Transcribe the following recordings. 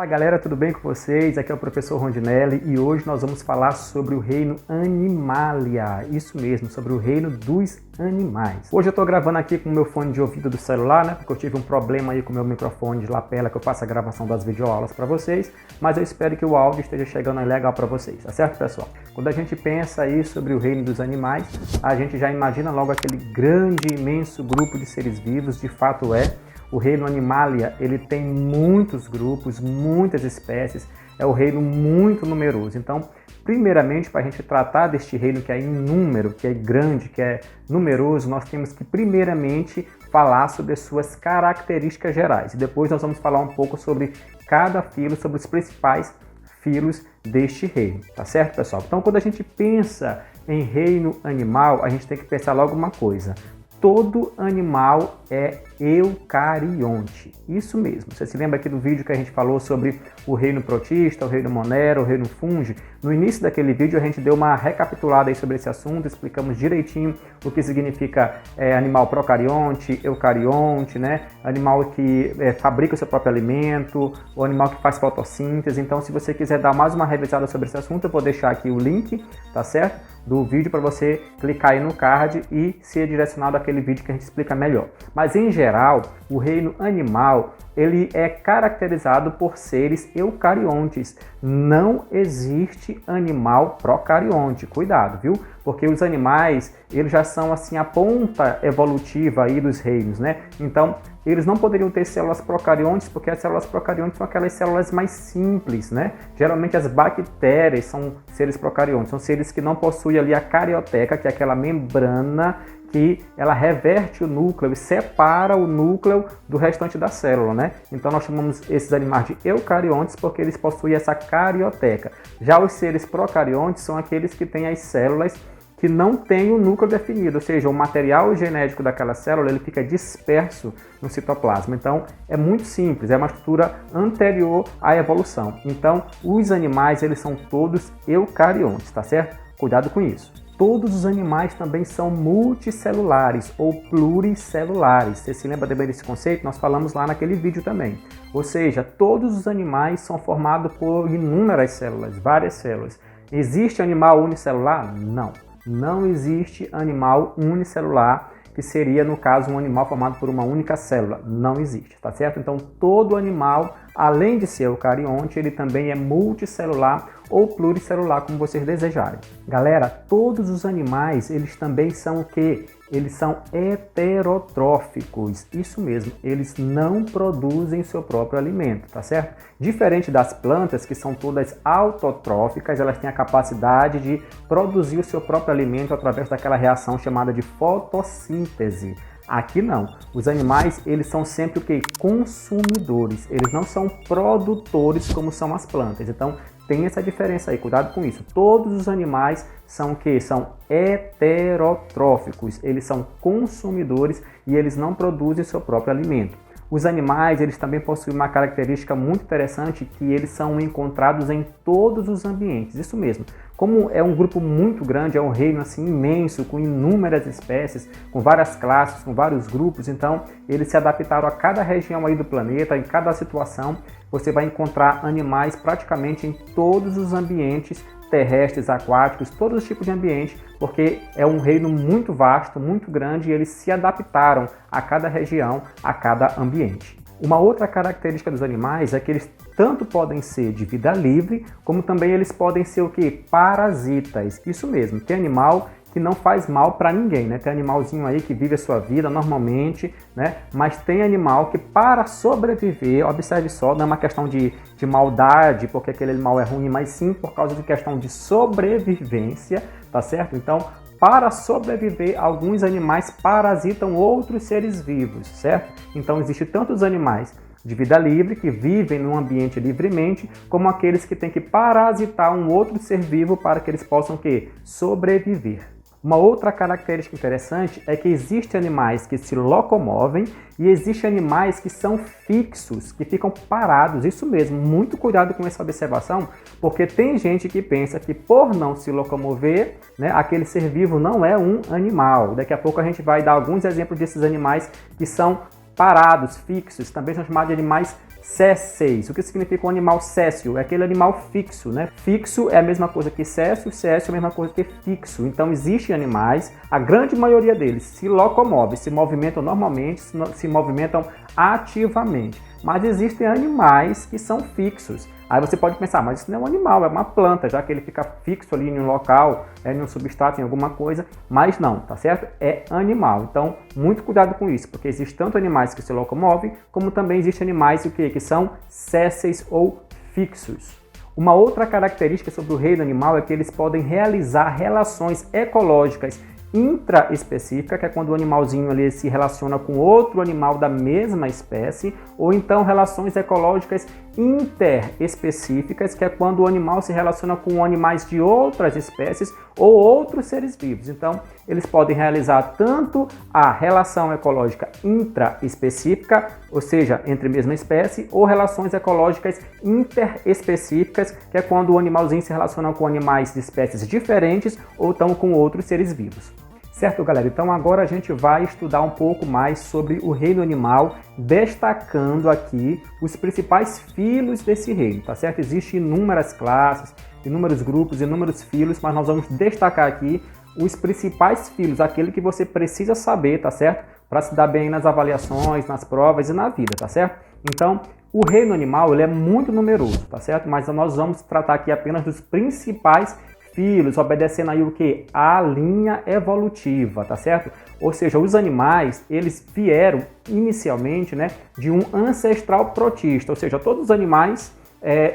Fala galera, tudo bem com vocês? Aqui é o professor Rondinelli e hoje nós vamos falar sobre o reino Animalia, isso mesmo, sobre o reino dos animais. Hoje eu estou gravando aqui com o meu fone de ouvido do celular, né? Porque eu tive um problema aí com o meu microfone de lapela que eu faço a gravação das videoaulas para vocês, mas eu espero que o áudio esteja chegando aí legal para vocês, tá certo, pessoal? Quando a gente pensa aí sobre o reino dos animais, a gente já imagina logo aquele grande, imenso grupo de seres vivos, de fato é. O reino Animalia, ele tem muitos grupos, muitas espécies, é o reino muito numeroso. Então, primeiramente, para a gente tratar deste reino que é em número, que é grande, que é numeroso, nós temos que primeiramente falar sobre as suas características gerais. E depois nós vamos falar um pouco sobre cada filo, sobre os principais filos deste reino, tá certo, pessoal? Então, quando a gente pensa em reino animal, a gente tem que pensar logo uma coisa. Todo animal é eucarionte. Isso mesmo. Você se lembra aqui do vídeo que a gente falou sobre o reino protista, o reino monero, o reino fungi? No início daquele vídeo a gente deu uma recapitulada aí sobre esse assunto, explicamos direitinho o que significa animal procarionte, eucarionte, né? Animal que fabrica o seu próprio alimento, o animal que faz fotossíntese. Então, se você quiser dar mais uma revisada sobre esse assunto, eu vou deixar aqui o link, tá certo? Do vídeo para você clicar aí no card e ser direcionado àquele vídeo que a gente explica melhor. Mas em geral, o reino animal, ele é caracterizado por seres eucariontes. Não existe animal procarionte. Cuidado, viu? Porque os animais, eles já são assim a ponta evolutiva aí dos reinos, né? Então, eles não poderiam ter células procariontes, porque as células procariontes são aquelas células mais simples, né? Geralmente as bactérias são seres procariontes, são seres que não possuem ali a carioteca, que é aquela membrana que ela reverte o núcleo e separa o núcleo do restante da célula, né? Então nós chamamos esses animais de eucariontes porque eles possuem essa carioteca. Já os seres procariontes são aqueles que têm as células que não têm o núcleo definido, ou seja, o material genético daquela célula ele fica disperso no citoplasma. Então é muito simples, é uma estrutura anterior à evolução. Então os animais eles são todos eucariontes, tá certo? Cuidado com isso. Todos os animais também são multicelulares ou pluricelulares. Você se lembra bem desse conceito? Nós falamos lá naquele vídeo também. Ou seja, todos os animais são formados por inúmeras células, várias células. Existe animal unicelular? Não. Não existe animal unicelular, que seria, no caso, um animal formado por uma única célula. Não existe, tá certo? Então, todo animal, além de ser eucarionte, ele também é multicelular ou pluricelular, como vocês desejarem. Galera, todos os animais, eles também são o quê? Eles são heterotróficos. Isso mesmo, eles não produzem seu próprio alimento, tá certo? Diferente das plantas, que são todas autotróficas, elas têm a capacidade de produzir o seu próprio alimento através daquela reação chamada de fotossíntese. Aqui não. Os animais, eles são sempre o quê? Consumidores. Eles não são produtores como são as plantas. Então, tem essa diferença aí, cuidado com isso. Todos os animais são o quê? São heterotróficos. Eles são consumidores e eles não produzem seu próprio alimento. Os animais, eles também possuem uma característica muito interessante, que eles são encontrados em todos os ambientes. Isso mesmo. Como é um grupo muito grande, é um reino assim imenso, com inúmeras espécies, com várias classes, com vários grupos, então eles se adaptaram a cada região aí do planeta, em cada situação, você vai encontrar animais praticamente em todos os ambientes terrestres, aquáticos, todos os tipos de ambiente, porque é um reino muito vasto, muito grande e eles se adaptaram a cada região, a cada ambiente. Uma outra característica dos animais é que eles tanto podem ser de vida livre, como também eles podem ser o quê? Parasitas. Isso mesmo, tem animal que não faz mal para ninguém, né? Tem animalzinho aí que vive a sua vida normalmente, né? Mas tem animal que para sobreviver, observe só, não é uma questão de maldade, porque aquele animal é ruim, mas sim por causa de questão de sobrevivência, tá certo? Então, para sobreviver, alguns animais parasitam outros seres vivos, certo? Então, existem tantos animais de vida livre, que vivem num ambiente livremente, como aqueles que têm que parasitar um outro ser vivo para que eles possam o quê? Sobreviver. Uma outra característica interessante é que existem animais que se locomovem e existem animais que são fixos, que ficam parados. Isso mesmo, muito cuidado com essa observação, porque tem gente que pensa que por não se locomover, né, aquele ser vivo não é um animal. Daqui a pouco a gente vai dar alguns exemplos desses animais que são parados, fixos, também são chamados de animais sésseis. O que significa um animal sessile? É aquele animal fixo, né? Fixo é a mesma coisa que sessile, sessile é a mesma coisa que fixo. Então existem animais, a grande maioria deles se locomovem, se movimentam normalmente, se movimentam ativamente. Mas existem animais que são fixos. Aí você pode pensar, mas isso não é um animal, é uma planta, já que ele fica fixo ali em um local, em um substrato, em alguma coisa, mas não, tá certo? É animal. Então, muito cuidado com isso, porque existem tanto animais que se locomovem, como também existem animais que são sésseis ou fixos. Uma outra característica sobre o reino animal é que eles podem realizar relações ecológicas intraespecífica, que é quando o animalzinho ali se relaciona com outro animal da mesma espécie, ou então relações ecológicas interespecíficas, que é quando o animal se relaciona com animais de outras espécies ou outros seres vivos. Então, eles podem realizar tanto a relação ecológica intraespecífica, ou seja, entre a mesma espécie, ou relações ecológicas interespecíficas, que é quando o animalzinho se relaciona com animais de espécies diferentes ou então com outros seres vivos. Certo, galera? Então agora a gente vai estudar um pouco mais sobre o reino animal, destacando aqui os principais filos desse reino, tá certo? Existem inúmeras classes, inúmeros grupos, inúmeros filos, mas nós vamos destacar aqui os principais filos, aquele que você precisa saber, tá certo? Para se dar bem nas avaliações, nas provas e na vida, tá certo? Então, o reino animal ele é muito numeroso, tá certo? Mas nós vamos tratar aqui apenas dos principais filos, obedecendo aí o que? A linha evolutiva, tá certo? Ou seja, os animais, eles vieram inicialmente, né, de um ancestral protista, ou seja, todos os animais,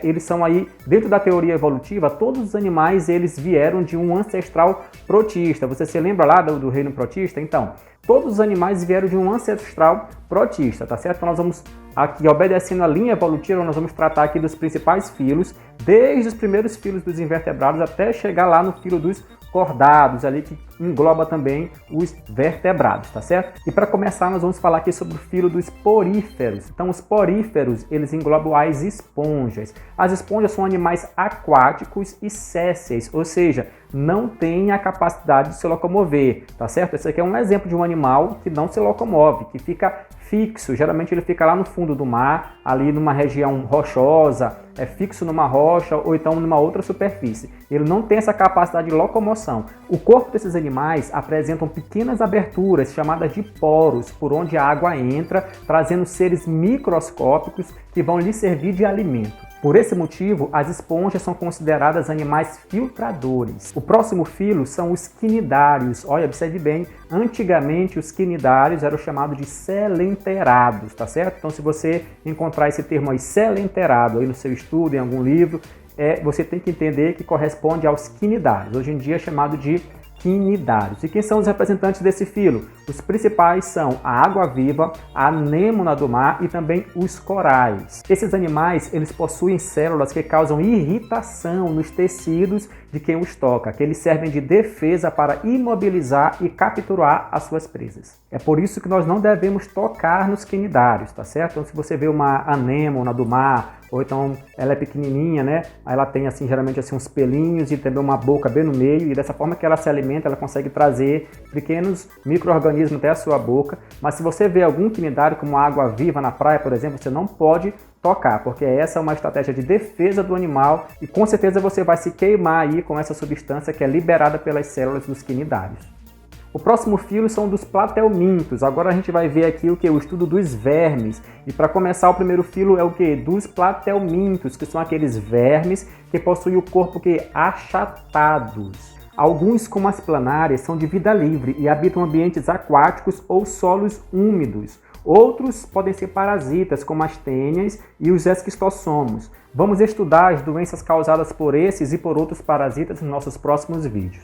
eles são aí, dentro da teoria evolutiva, todos os animais, eles vieram de um ancestral protista. Você se lembra lá do reino protista? Então, todos os animais vieram de um ancestral protista, tá certo? Então nós vamos aqui, obedecendo a linha evolutiva, nós vamos tratar aqui dos principais filos, desde os primeiros filos dos invertebrados até chegar lá no filo dos cordados, ali que engloba também os vertebrados, tá certo? E para começar, nós vamos falar aqui sobre o filo dos poríferos. Então, os poríferos, eles englobam as esponjas. As esponjas são animais aquáticos e sésseis, ou seja, não têm a capacidade de se locomover, tá certo? Esse aqui é um exemplo de um animal que não se locomove, que fica fixo. Geralmente ele fica lá no fundo do mar, ali numa região rochosa, fixo numa rocha ou então numa outra superfície. Ele não tem essa capacidade de locomoção. O corpo desses animais apresentam pequenas aberturas chamadas de poros, por onde a água entra, trazendo seres microscópicos que vão lhe servir de alimento. Por esse motivo, as esponjas são consideradas animais filtradores. O próximo filo são os quinidários. Olha, observe bem, antigamente os quinidários eram chamados de selenterados, tá certo? Então, se você encontrar esse termo aí, selenterado, aí no seu estudo, em algum livro, você tem que entender que corresponde aos quinidários. Hoje em dia é chamado de quinidários. E quem são os representantes desse filo? Os principais são a água-viva, a anêmona do mar e também os corais. Esses animais, eles possuem células que causam irritação nos tecidos de quem os toca, que eles servem de defesa para imobilizar e capturar as suas presas. É por isso que nós não devemos tocar nos quinidários, tá certo? Então, se você vê uma anêmona do mar, ou então ela é pequenininha, né? Aí ela tem assim, geralmente assim, uns pelinhos e também uma boca bem no meio, e dessa forma que ela se alimenta, ela consegue trazer pequenos micro-organismos até a sua boca. Mas se você vê algum quinidário como água-viva na praia, por exemplo, você não pode tocar, porque essa é uma estratégia de defesa do animal e com certeza você vai se queimar aí com essa substância que é liberada pelas células dos quinidários. O próximo filo são dos platelmintos. Agora a gente vai ver aqui o estudo dos vermes. E para começar, o primeiro filo é o que? Dos platelmintos, que são aqueles vermes que possuem o corpo achatados. Alguns, como as planárias, são de vida livre e habitam ambientes aquáticos ou solos úmidos. Outros podem ser parasitas, como as tênias e os esquistossomos. Vamos estudar as doenças causadas por esses e por outros parasitas nos nossos próximos vídeos.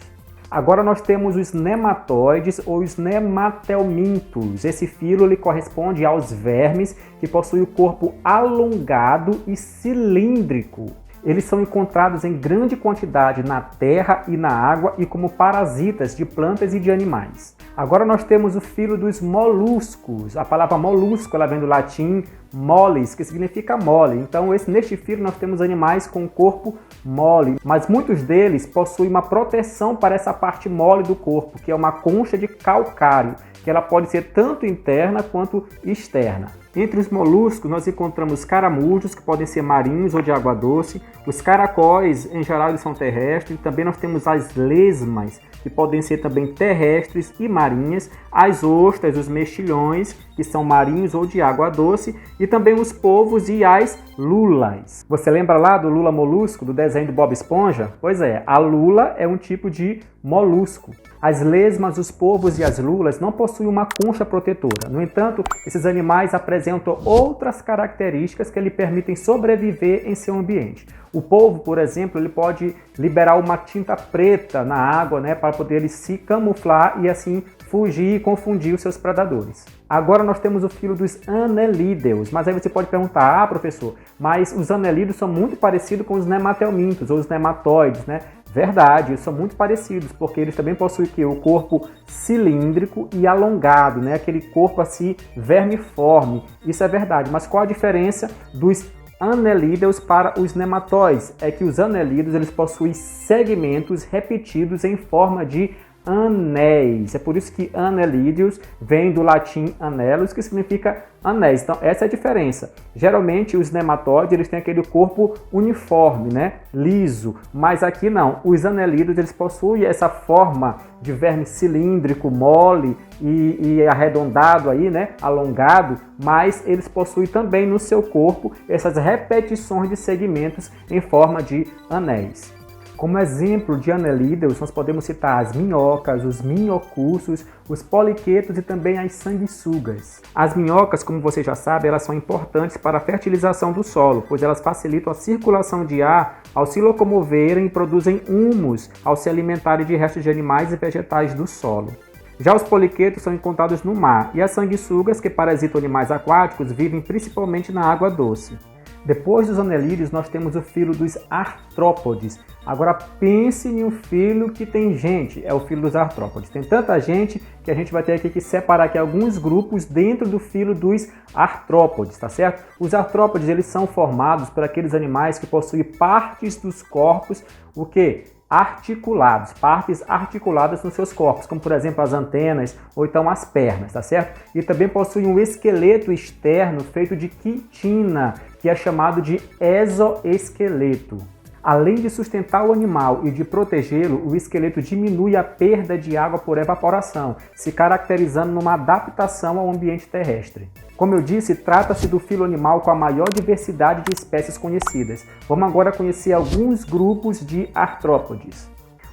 Agora nós temos os nematóides ou os nematelmintos. Esse filo ele corresponde aos vermes que possuem o corpo alongado e cilíndrico. Eles são encontrados em grande quantidade na terra e na água e como parasitas de plantas e de animais. Agora nós temos o filo dos moluscos. A palavra molusco ela vem do latim mollis, que significa mole. Então neste filo nós temos animais com corpo mole, mas muitos deles possuem uma proteção para essa parte mole do corpo, que é uma concha de calcário, que ela pode ser tanto interna quanto externa. Entre os moluscos nós encontramos caramujos, que podem ser marinhos ou de água doce, os caracóis, em geral eles são terrestres, também nós temos as lesmas, que podem ser também terrestres e marinhas, as ostras, os mexilhões, que são marinhos ou de água doce, e também os polvos e as lulas. Você lembra lá do lula molusco, do desenho do Bob Esponja? Pois é, a lula é um tipo de molusco. As lesmas, os polvos e as lulas não possuem uma concha protetora. No entanto, esses animais apresentam outras características que lhe permitem sobreviver em seu ambiente. O polvo, por exemplo, ele pode liberar uma tinta preta na água, para poder ele se camuflar e assim fugir e confundir os seus predadores. Agora nós temos o filo dos anelídeos, mas aí você pode perguntar, professor, mas os anelídeos são muito parecidos com os nematelmintos ou os nematóides, né? Verdade, eles são muito parecidos, porque eles também possuem o corpo cilíndrico e alongado, aquele corpo assim vermiforme. Isso é verdade, mas qual a diferença dos anelídeos para os nematóides? É que os anelídeos eles possuem segmentos repetidos em forma de anéis. É por isso que anelídeos vem do latim anelos, que significa anéis. Então essa é a diferença. Geralmente os nematóides eles têm aquele corpo uniforme, liso, mas aqui não. Os anelídeos eles possuem essa forma de verme cilíndrico, mole e arredondado aí, alongado, mas eles possuem também no seu corpo essas repetições de segmentos em forma de anéis. Como exemplo de anelídeos, nós podemos citar as minhocas, os minhocussos, os poliquetos e também as sanguessugas. As minhocas, como você já sabe, elas são importantes para a fertilização do solo, pois elas facilitam a circulação de ar ao se locomoverem e produzem humus ao se alimentarem de restos de animais e vegetais do solo. Já os poliquetos são encontrados no mar e as sanguessugas, que parasitam animais aquáticos, vivem principalmente na água doce. Depois dos anelídeos, nós temos o filo dos artrópodes. Agora pense em um filo que tem gente, é o filo dos artrópodes. Tem tanta gente que a gente vai ter aqui que separar aqui alguns grupos dentro do filo dos artrópodes, tá certo? Os artrópodes, eles são formados por aqueles animais que possuem partes dos corpos, o quê? Articulados, partes articuladas nos seus corpos, como por exemplo as antenas ou então as pernas, tá certo? E também possuem um esqueleto externo feito de quitina, que é chamado de exoesqueleto. Além de sustentar o animal e de protegê-lo, o esqueleto diminui a perda de água por evaporação, se caracterizando numa adaptação ao ambiente terrestre. Como eu disse, trata-se do filo animal com a maior diversidade de espécies conhecidas. Vamos agora conhecer alguns grupos de artrópodes.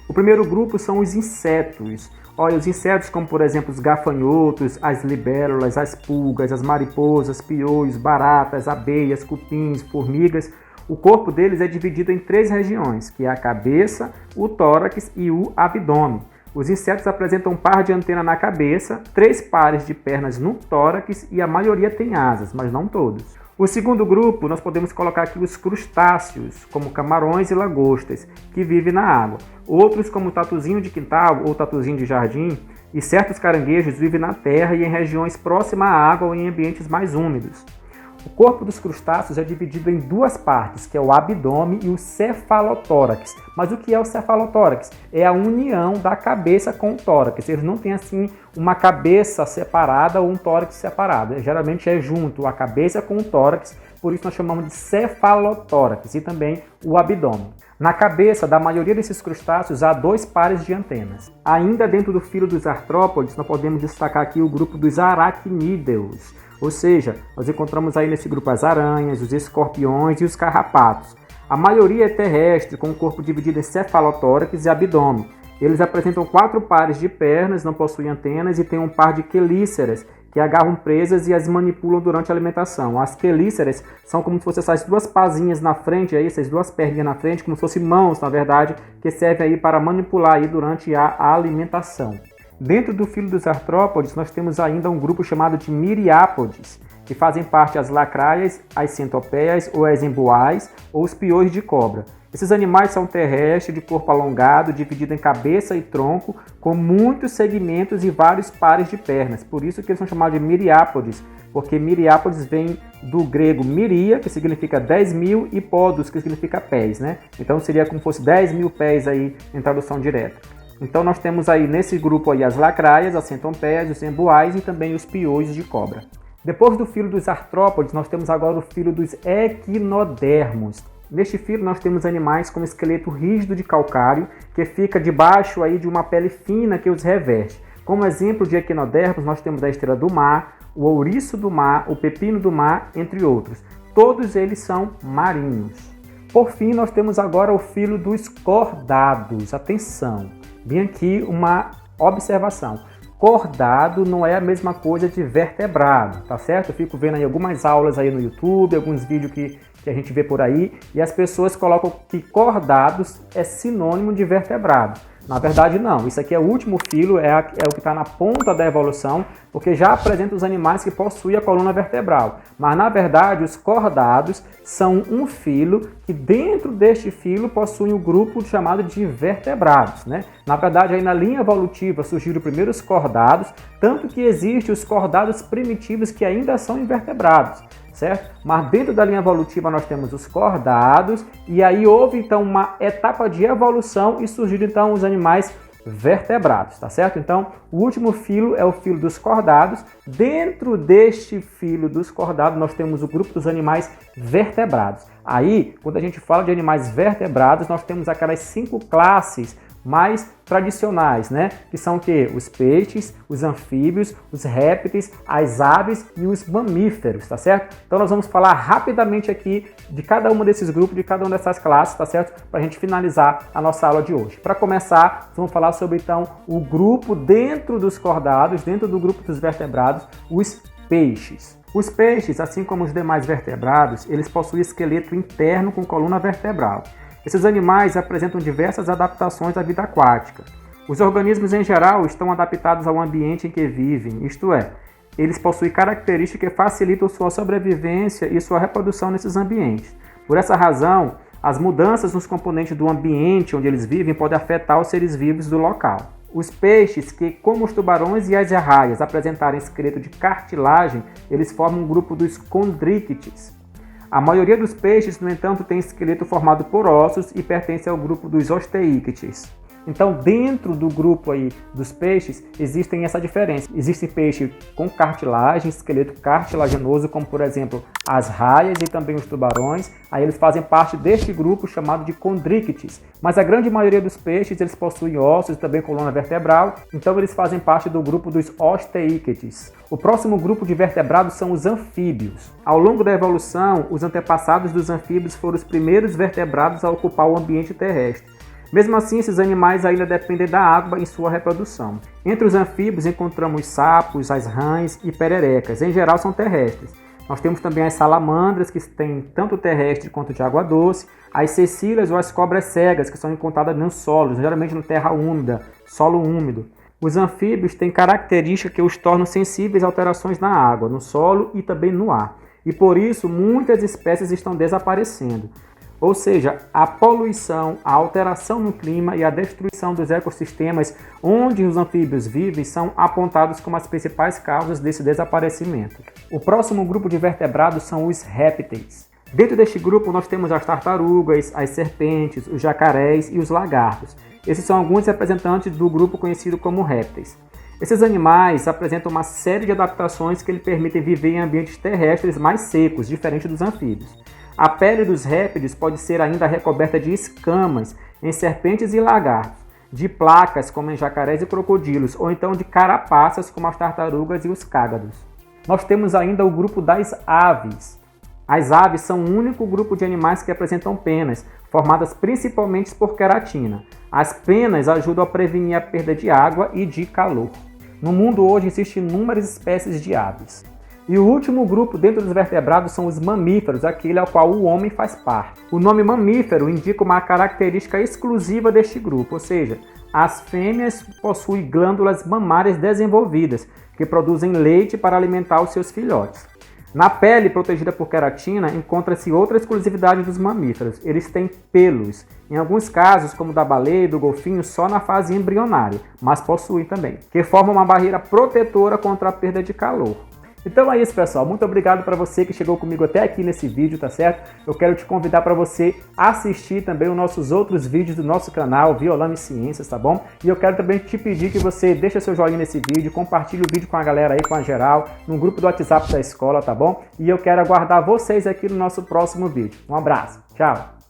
O primeiro grupo são os insetos. Olha, os insetos como, por exemplo, os gafanhotos, as libélulas, as pulgas, as mariposas, piolhos, baratas, abelhas, cupins, formigas. O corpo deles é dividido em 3 regiões, que é a cabeça, o tórax e o abdômen. Os insetos apresentam um par de antena na cabeça, 3 pares de pernas no tórax e a maioria tem asas, mas não todos. O segundo grupo, nós podemos colocar aqui os crustáceos, como camarões e lagostas, que vivem na água. Outros, como o tatuzinho de quintal ou tatuzinho de jardim, e certos caranguejos vivem na terra e em regiões próximas à água ou em ambientes mais úmidos. O corpo dos crustáceos é dividido em 2 partes, que é o abdômen e o cefalotórax. Mas o que é o cefalotórax? É a união da cabeça com o tórax. Eles não têm assim uma cabeça separada ou um tórax separado. Geralmente é junto a cabeça com o tórax, por isso nós chamamos de cefalotórax e também o abdômen. Na cabeça da maioria desses crustáceos há 2 pares de antenas. Ainda dentro do filo dos artrópodes, nós podemos destacar aqui o grupo dos aracnídeos. Ou seja, nós encontramos aí nesse grupo as aranhas, os escorpiões e os carrapatos. A maioria é terrestre, com o corpo dividido em cefalotórax e abdômen. Eles apresentam 4 pares de pernas, não possuem antenas e têm um par de quelíceras, que agarram presas e as manipulam durante a alimentação. As quelíceras são como se fossem essas 2 pazinhas na frente, aí, essas 2 perninhas na frente, como se fossem mãos, na verdade, que servem aí para manipular aí durante a alimentação. Dentro do filo dos artrópodes, nós temos ainda um grupo chamado de miriápodes, que fazem parte as lacraias, as centopeias ou as emboais ou os piolhos de cobra. Esses animais são terrestres, de corpo alongado, dividido em cabeça e tronco, com muitos segmentos e vários pares de pernas. Por isso que eles são chamados de miriápodes, porque miriápodes vem do grego miria, que significa 10.000, e podos, que significa pés, né? Então seria como se fosse 10.000 pés aí em tradução direta. Então nós temos aí nesse grupo aí as lacraias, as centopeias, os emboais e também os piolhos de cobra. Depois do filo dos artrópodes, nós temos agora o filo dos equinodermos. Neste filo nós temos animais com esqueleto rígido de calcário, que fica debaixo aí de uma pele fina que os reveste. Como exemplo de equinodermos, nós temos a estrela do mar, o ouriço do mar, o pepino do mar, entre outros. Todos eles são marinhos. Por fim, nós temos agora o filo dos cordados. Atenção, bem aqui uma observação. Cordado não é a mesma coisa de vertebrado, tá certo? Eu fico vendo aí algumas aulas aí no YouTube, alguns vídeos que a gente vê por aí, e as pessoas colocam que cordados é sinônimo de vertebrado. Na verdade, não. Isso aqui é o último filo, é o que está na ponta da evolução, porque já apresenta os animais que possuem a coluna vertebral. Mas, na verdade, os cordados são um filo que, dentro deste filo, possui um grupo chamado de vertebrados, né? Na verdade, aí na linha evolutiva surgiram primeiro os cordados, tanto que existem os cordados primitivos que ainda são invertebrados, certo? Mas dentro da linha evolutiva nós temos os cordados, e aí houve então uma etapa de evolução e surgiram então os animais vertebrados, tá certo? Então o último filo é o filo dos cordados. Dentro deste filo dos cordados nós temos o grupo dos animais vertebrados. Aí, quando a gente fala de animais vertebrados, nós temos aquelas 5 classes mais tradicionais, né? Que são o quê? Os peixes, os anfíbios, os répteis, as aves e os mamíferos, tá certo? Então nós vamos falar rapidamente aqui de cada um desses grupos, de cada uma dessas classes, tá certo? Para a gente finalizar a nossa aula de hoje. Para começar, vamos falar sobre então o grupo dentro dos cordados, dentro do grupo dos vertebrados, os peixes. Os peixes, assim como os demais vertebrados, eles possuem esqueleto interno com coluna vertebral. Esses animais apresentam diversas adaptações à vida aquática. Os organismos em geral estão adaptados ao ambiente em que vivem, isto é, eles possuem características que facilitam sua sobrevivência e sua reprodução nesses ambientes. Por essa razão, as mudanças nos componentes do ambiente onde eles vivem podem afetar os seres vivos do local. Os peixes, que como os tubarões e as arraias apresentarem esqueleto de cartilagem, eles formam um grupo dos condrícteis. A maioria dos peixes, no entanto, tem esqueleto formado por ossos e pertence ao grupo dos osteícteis. Então, dentro do grupo aí dos peixes, existem essa diferença. Existe peixe com cartilagem, esqueleto cartilaginoso, como por exemplo as raias e também os tubarões. Aí eles fazem parte deste grupo chamado de condrícteis. Mas a grande maioria dos peixes, eles possuem ossos e também coluna vertebral. Então eles fazem parte do grupo dos osteícteis. O próximo grupo de vertebrados são os anfíbios. Ao longo da evolução, os antepassados dos anfíbios foram os primeiros vertebrados a ocupar o ambiente terrestre. Mesmo assim, esses animais ainda dependem da água em sua reprodução. Entre os anfíbios encontramos sapos, as rãs e pererecas. Em geral são terrestres. Nós temos também as salamandras, que têm tanto terrestre quanto de água doce, as cecílias ou as cobras cegas, que são encontradas nos solos, geralmente na terra úmida, solo úmido. Os anfíbios têm características que os tornam sensíveis a alterações na água, no solo e também no ar. E por isso, muitas espécies estão desaparecendo. Ou seja, a poluição, a alteração no clima e a destruição dos ecossistemas onde os anfíbios vivem são apontados como as principais causas desse desaparecimento. O próximo grupo de vertebrados são os répteis. Dentro deste grupo nós temos as tartarugas, as serpentes, os jacarés e os lagartos. Esses são alguns representantes do grupo conhecido como répteis. Esses animais apresentam uma série de adaptações que lhes permitem viver em ambientes terrestres mais secos, diferente dos anfíbios. A pele dos répteis pode ser ainda recoberta de escamas em serpentes e lagartos, de placas como em jacarés e crocodilos, ou então de carapaças como as tartarugas e os cágados. Nós temos ainda o grupo das aves. As aves são o único grupo de animais que apresentam penas, formadas principalmente por queratina. As penas ajudam a prevenir a perda de água e de calor. No mundo hoje existem inúmeras espécies de aves. E o último grupo dentro dos vertebrados são os mamíferos, aquele ao qual o homem faz parte. O nome mamífero indica uma característica exclusiva deste grupo, ou seja, as fêmeas possuem glândulas mamárias desenvolvidas, que produzem leite para alimentar os seus filhotes. Na pele protegida por queratina, encontra-se outra exclusividade dos mamíferos. Eles têm pelos, em alguns casos, como da baleia e do golfinho, só na fase embrionária, mas possuem também, que formam uma barreira protetora contra a perda de calor. Então é isso, pessoal. Muito obrigado para você que chegou comigo até aqui nesse vídeo, tá certo? Eu quero te convidar para você assistir também os nossos outros vídeos do nosso canal, Violando em Ciências, tá bom? E eu quero também te pedir que você deixe seu joinha nesse vídeo, compartilhe o vídeo com a galera aí, com a geral, no grupo do WhatsApp da escola, tá bom? E eu quero aguardar vocês aqui no nosso próximo vídeo. Um abraço. Tchau.